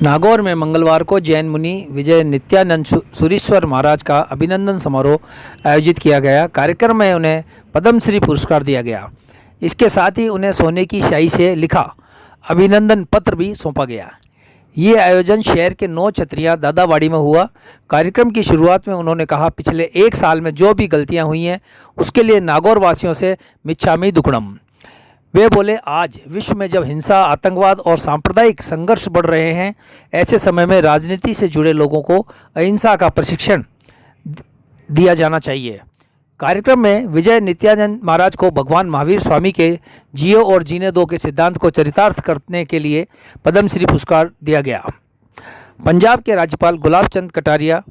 नागौर में मंगलवार को जैन मुनि विजय नित्यानंद सुरीश्वर महाराज का अभिनंदन समारोह आयोजित किया गया। कार्यक्रम में उन्हें पद्मश्री पुरस्कार दिया गया। इसके साथ ही उन्हें सोने की स्याही से लिखा अभिनंदन पत्र भी सौंपा गया। ये आयोजन शहर के 9 छतरिया दादावाड़ी में हुआ। कार्यक्रम की शुरुआत में उन्होंने कहा, पिछले 1 साल में जो भी गलतियां हुई हैं उसके लिए नागौर वासियों से मिच्छामी दुक्कड़म। वे बोले, आज विश्व में जब हिंसा, आतंकवाद और सांप्रदायिक संघर्ष बढ़ रहे हैं, ऐसे समय में राजनीति से जुड़े लोगों को अहिंसा का प्रशिक्षण दिया जाना चाहिए। कार्यक्रम में विजय नित्यानंद महाराज को भगवान महावीर स्वामी के जियो और जीने दो के सिद्धांत को चरितार्थ करने के लिए पद्मश्री पुरस्कार दिया गया। पंजाब के राज्यपाल गुलाब चंद कटारिया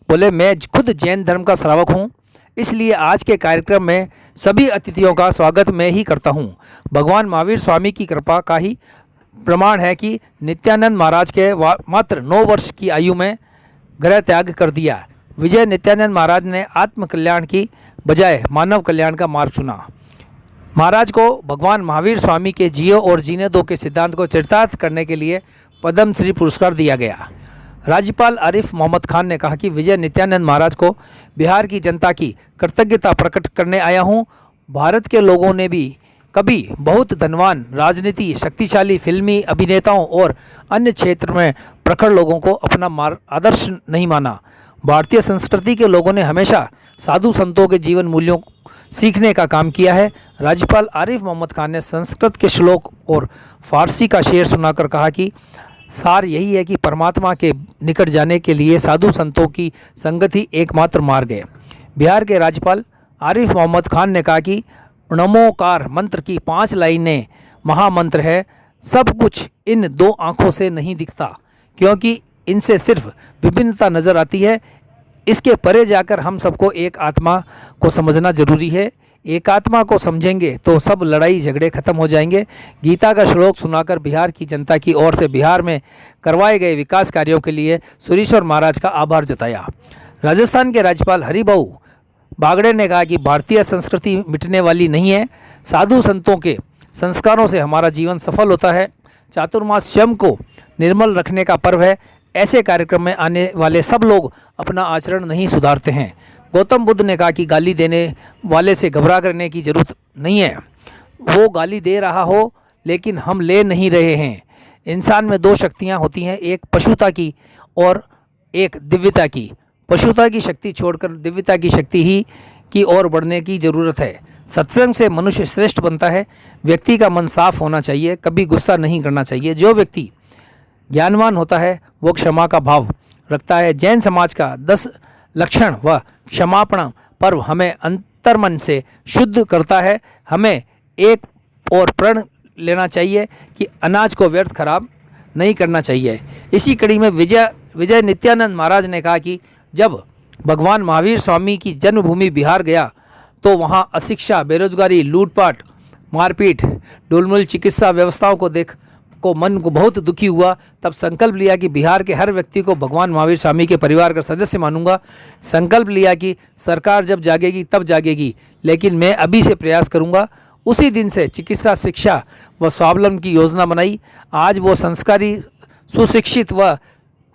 बोले, मैं खुद जैन धर्म का श्रावक हूँ, इसलिए आज के कार्यक्रम में सभी अतिथियों का स्वागत मैं ही करता हूं। भगवान महावीर स्वामी की कृपा का ही प्रमाण है कि नित्यानंद महाराज के मात्र 9 वर्ष की आयु में गृह त्याग कर दिया। विजय नित्यानंद महाराज ने आत्म कल्याण की बजाय मानव कल्याण का मार्ग चुना। महाराज को भगवान महावीर स्वामी के जियो और जीने दो के सिद्धांत को चरितार्थ करने के लिए पद्मश्री पुरस्कार दिया गया। राज्यपाल आरिफ मोहम्मद खान ने कहा कि विजय नित्यानंद महाराज को बिहार की जनता की कृतज्ञता प्रकट करने आया हूं। भारत के लोगों ने भी कभी बहुत धनवान, राजनीति, शक्तिशाली फिल्मी अभिनेताओं और अन्य क्षेत्र में प्रखर लोगों को अपना आदर्श नहीं माना। भारतीय संस्कृति के लोगों ने हमेशा साधु संतों के जीवन मूल्यों सीखने का काम किया है। राज्यपाल आरिफ मोहम्मद खान ने संस्कृत के श्लोक और फारसी का शेर सुनाकर कहा कि सार यही है कि परमात्मा के निकट जाने के लिए साधु संतों की संगत ही एकमात्र मार्ग है। बिहार के राज्यपाल आरिफ मोहम्मद खान ने कहा कि नमोकार मंत्र की 5 लाइनें महामंत्र है। सब कुछ इन 2 आँखों से नहीं दिखता, क्योंकि इनसे सिर्फ विभिन्नता नज़र आती है। इसके परे जाकर हम सबको एक आत्मा को समझना जरूरी है। एक आत्मा को समझेंगे तो सब लड़ाई झगड़े खत्म हो जाएंगे। गीता का श्लोक सुनाकर बिहार की जनता की ओर से बिहार में करवाए गए विकास कार्यों के लिए सुरीश्वर महाराज का आभार जताया। राजस्थान के राज्यपाल हरिभाऊ बागड़े ने कहा कि भारतीय संस्कृति मिटने वाली नहीं है। साधु संतों के संस्कारों से हमारा जीवन सफल होता है। चातुर्मास स्वयं को निर्मल रखने का पर्व है। ऐसे कार्यक्रम में आने वाले सब लोग अपना आचरण नहीं सुधारते हैं। गौतम बुद्ध ने कहा कि गाली देने वाले से घबरा करने की ज़रूरत नहीं है। वो गाली दे रहा हो लेकिन हम ले नहीं रहे हैं। इंसान में 2 शक्तियाँ होती हैं, एक पशुता की और एक दिव्यता की। पशुता की शक्ति छोड़कर दिव्यता की शक्ति ही की ओर बढ़ने की ज़रूरत है। सत्संग से मनुष्य श्रेष्ठ बनता है। व्यक्ति का मन साफ होना चाहिए, कभी गुस्सा नहीं करना चाहिए। जो व्यक्ति ज्ञानवान होता है वो क्षमा का भाव रखता है। जैन समाज का 10 लक्षण व क्षमापण पर्व हमें अंतर्मन से शुद्ध करता है। हमें एक और प्रण लेना चाहिए कि अनाज को व्यर्थ खराब नहीं करना चाहिए। इसी कड़ी में विजय नित्यानंद महाराज ने कहा कि जब भगवान महावीर स्वामी की जन्मभूमि बिहार गया तो वहाँ अशिक्षा, बेरोजगारी, लूटपाट, मारपीट, डुलमुल चिकित्सा व्यवस्थाओं को देख को मन को बहुत दुखी हुआ। तब संकल्प लिया कि बिहार के हर व्यक्ति को भगवान महावीर स्वामी के परिवार का सदस्य मानूंगा। संकल्प लिया कि सरकार जब जागेगी तब जागेगी, लेकिन मैं अभी से प्रयास करूंगा। उसी दिन से चिकित्सा, शिक्षा व स्वावलंबन की योजना बनाई। आज वो संस्कारी, सुशिक्षित व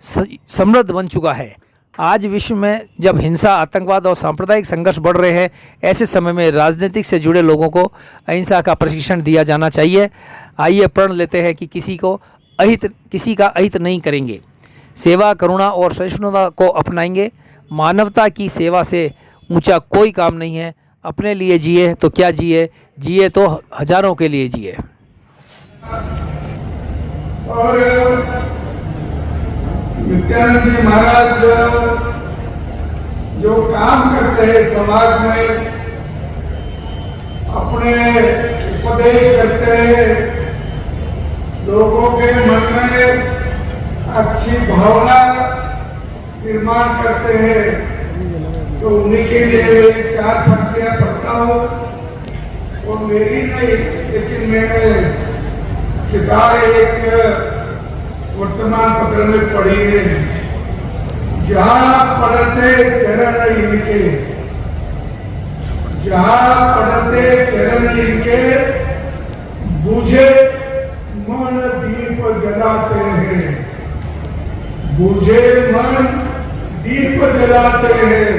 समृद्ध बन चुका है। आज विश्व में जब हिंसा, आतंकवाद और सांप्रदायिक संघर्ष बढ़ रहे हैं, ऐसे समय में राजनीतिक से जुड़े लोगों को अहिंसा का प्रशिक्षण दिया जाना चाहिए। आइए प्रण लेते हैं कि किसी का अहित नहीं करेंगे। सेवा, करुणा और सहिष्णुता को अपनाएंगे। मानवता की सेवा से ऊंचा कोई काम नहीं है। अपने लिए जिए तो क्या जिए, जिए तो हजारों के लिए जिए। और नित्यानंद जी महाराज जो काम करते हैं समाज में, अपने उपदेश करते हैं, लोगों के मन में अच्छी भावना निर्माण करते हैं, तो उन्हीं के लिए 4 पंक्तियां पढ़ता हूँ। वो मेरी नहीं, लेकिन मैंने किताब एक वर्तमान पत्र में पढ़ी है। जहाँ पढ़ते चरण इनके, जहाँ पढ़ते चरण इनके, बुझे मन दीप जलाते हैं। बुझे मन दीप जलाते हैं,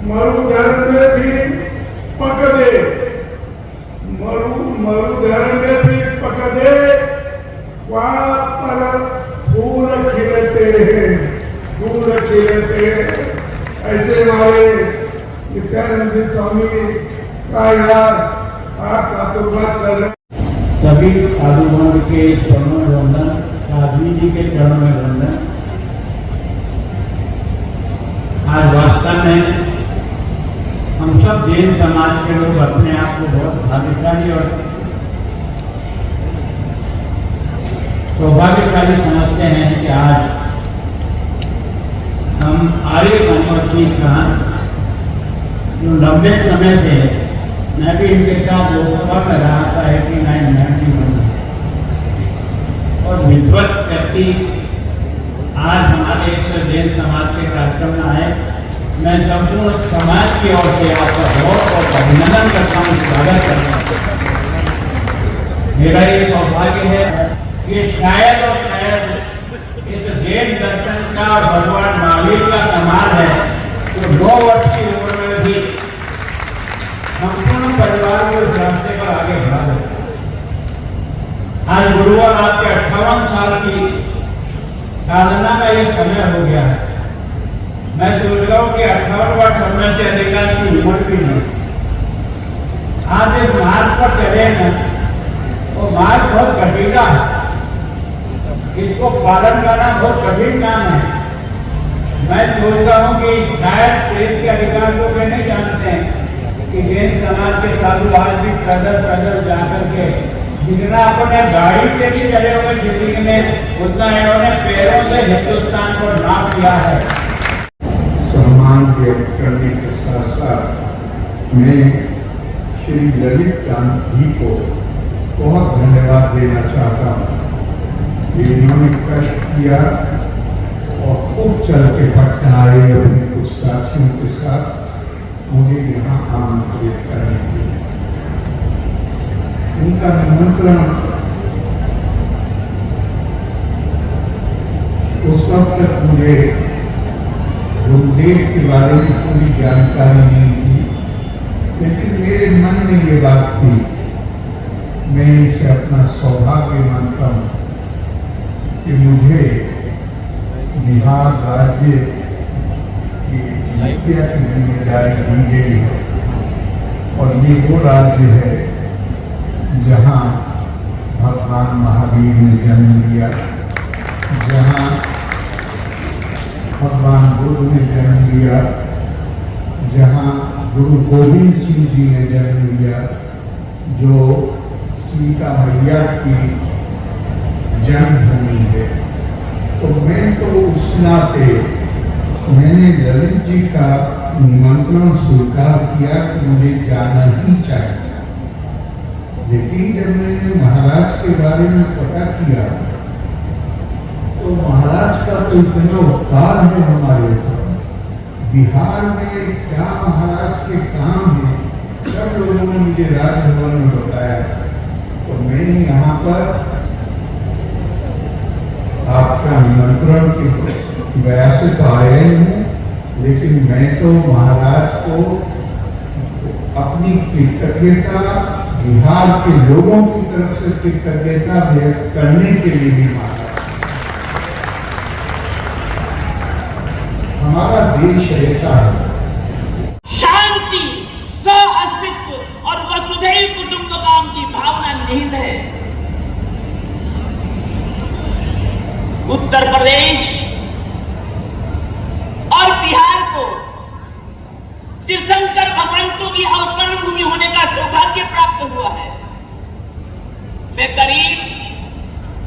मरुधर में भी पकड़े, मरुधर में भी पकड़े, वहां पर फूल खिलते हैं, फूल खिलते हैं। ऐसे हमारे नित्यानंद जी स्वामी का यार आप प्रातुर्भाष कर रहे। सभी साधुगण के चरणों में वंदन, साध्वी जी के चरणों में वंदन। आज वास्तव में हम सब जैन समाज के लोग अपने आप को बहुत भाग्यशाली और सौभाग्यशाली समझते हैं कि आज हम आर्य मनमती का जो लंबे समय से मैं भी इनके साथ लोकसभा में रहा था 89-91 और विद्वत व्यक्ति आज हमारे इस जैन समाज के कार्यक्रम में आए। मैं संपूर्ण समाज की ओर से आपका बहुत अभिनंदन करता हूँ, स्वागत करता हूँ। मेरा ये सौभाग्य है कि शायद और शायद इस जैन दर्शन का भगवान महावीर का कमाल है तो 9 वर्ष की उम्र में भी संपूर्ण परिवार को इस रास्ते पर आगे बढ़ा देते। आज गुरुवार रात के 58 साल की साधना का ये समय हो गया है। मैं सोच रहा हूँ कि 58 वर्ष होने से अधिकार की उम्र भी नहीं। आज इस मार्ग पर चले न, वो मार्ग बहुत कठिना है, इसको पालन करना बहुत कठिन काम है। मैं सोचता हूँ कि शायद प्रेस के अधिकार को वे नहीं जानते हैं कि जैन समाज के साधु आज भी पैदल जाकर के जितना अपने गाड़ी से भी चले हुए जिंदगी में उतना इन्होंने पैरों से हिंदुस्तान को नाप किया है। सम्मान व्यक्त करने के साथ साथ मैं श्री ललित कांत जी को बहुत धन्यवाद देना चाहता हूँ कि इन्होंने कष्ट किया और खूब चल के पटना आए अपने कुछ साथियों के साथ मुझे यहाँ आमंत्रित करने के लिए। उनका निमंत्रण उस वक्त तक मुझे गुरुदेव के बारे में पूरी जानकारी नहीं थी, लेकिन मेरे मन में ये बात थी, मैं इसे अपना सौभाग्य मानता हूँ कि मुझे बिहार राज्य की मुखिया की जिम्मेदारी दी गई है और ये वो राज्य है जहाँ भगवान महावीर ने जन्म लिया, जहाँ भगवान बुद्ध ने जन्म लिया, जहाँ गुरु गोविंद सिंह जी ने जन्म लिया, जो सीता मैया की जन्मभूमि है। तो मैं तो उस नाते मैंने ललित जी का निमंत्रण स्वीकार किया कि मुझे जाना ही चाहिए। लेकिन जब मैंने महाराज के बारे में पता किया तो महाराज का तो इतना उपकार है हमारे ऊपर, बिहार में क्या महाराज के काम है सब लोगों ने मुझे राजभवन में बताया। तो मैं यहाँ पर आपका निमंत्रण की वजह से तो आया ही हूँ, लेकिन मैं तो महाराज को अपनी कृतज्ञता बिहार के लोगों की तरफ से कृतज्ञता व्यक्त करने के लिए भी मांगा। हमारा देश ऐसा है, शांति, सह-अस्तित्व और वसुधैव कुटुंबकम की भावना निहित है। उत्तर प्रदेश और बिहार को तीर्थंकर भगवंतों की अवतरण भूमि होने का सौभाग्य प्राप्त हुआ है। मैं करीब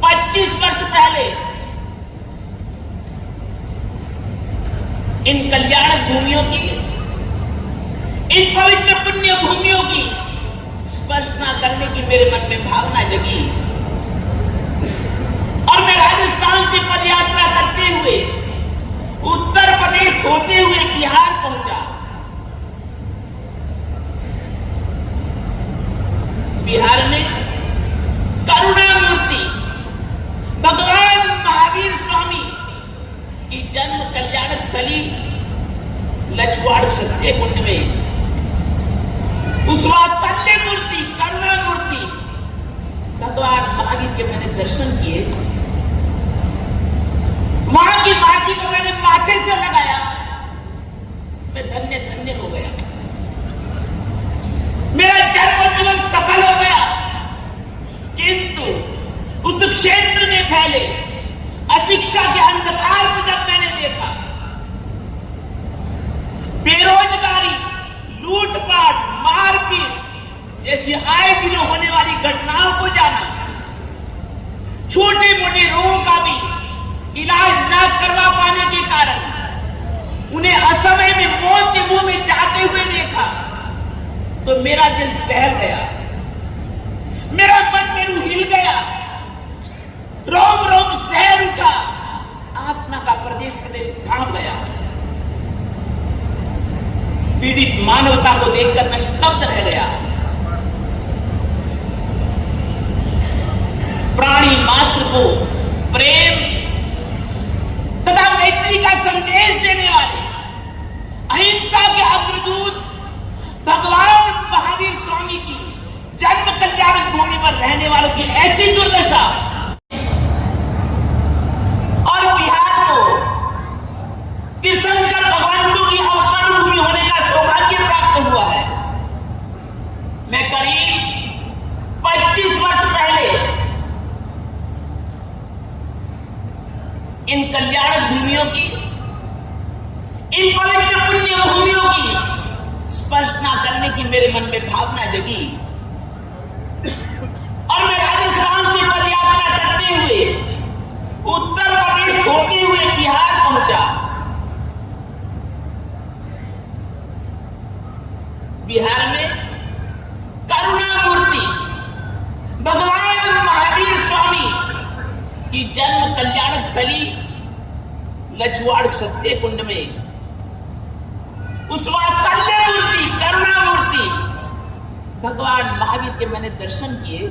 25 वर्ष पहले इन कल्याण भूमियों की, इन पवित्र पुण्य भूमियों की स्पर्शना करने की मेरे मन में भावना जगी और मैं राजस्थान से पदयात्रा करते हुए उत्तर प्रदेश होते हुए बिहार पहुंचा। बिहार में करुणा मूर्ति भगवान महावीर स्वामी उस वात्सल्य मूर्ति, करुणा मूर्ति भगवान महावीर के मैंने दर्शन किए। वहां की माटी को मैंने माथे से लगाया, मैं धन्य धन्य हो गया। मेरा जन्म जीवन सफल हो गया। किंतु उस क्षेत्र में फैले अशिक्षा के अंधकार को जब मैंने देखा, बेरोजगारी, लूटपाट, मारपीट जैसी आए दिनों होने वाली घटनाओं को जाना, छोटे मोटे रोगों का भी इलाज न करवा पाने के कारण उन्हें असमय में मौत के मुंह में जाते हुए देखा, तो मेरा दिल दहल गया, मेरा मन मेरू हिल गया, रोम रोम शहर उठा, आत्मा का प्रदेश कांप गया। पीड़ित मानवता को देखकर मैं स्तब्ध रह गया। प्राणी मात्र को प्रेम तथा मैत्री का संदेश देने वाले अहिंसा के अग्रदूत भगवान महावीर स्वामी की जन्म कल्याण भूमि पर रहने वालों की ऐसी दुर्दशा, और बिहार को तीर्थंकर भगवंतों की अवतरण भूमि होने का सौभाग्य प्राप्त हुआ है। मैं करीब 25 वर्ष पहले इन कल्याण भूमियों की, इन पवित्र पुण्य भूमियों की स्पर्श न करने की मेरे मन में भावना जगी, और मैं राजस्थान से पदयात्रा करते हुए उत्तर प्रदेश होते हुए बिहार पहुंचा। बिहार में करुणा मूर्ति भगवान महावीर स्वामी की जन्म कल्याण स्थली लछवाड़ सत्य कुंड में उस वात्सल्य मूर्ति, करुणा मूर्ति भगवान महावीर के मैंने दर्शन किए।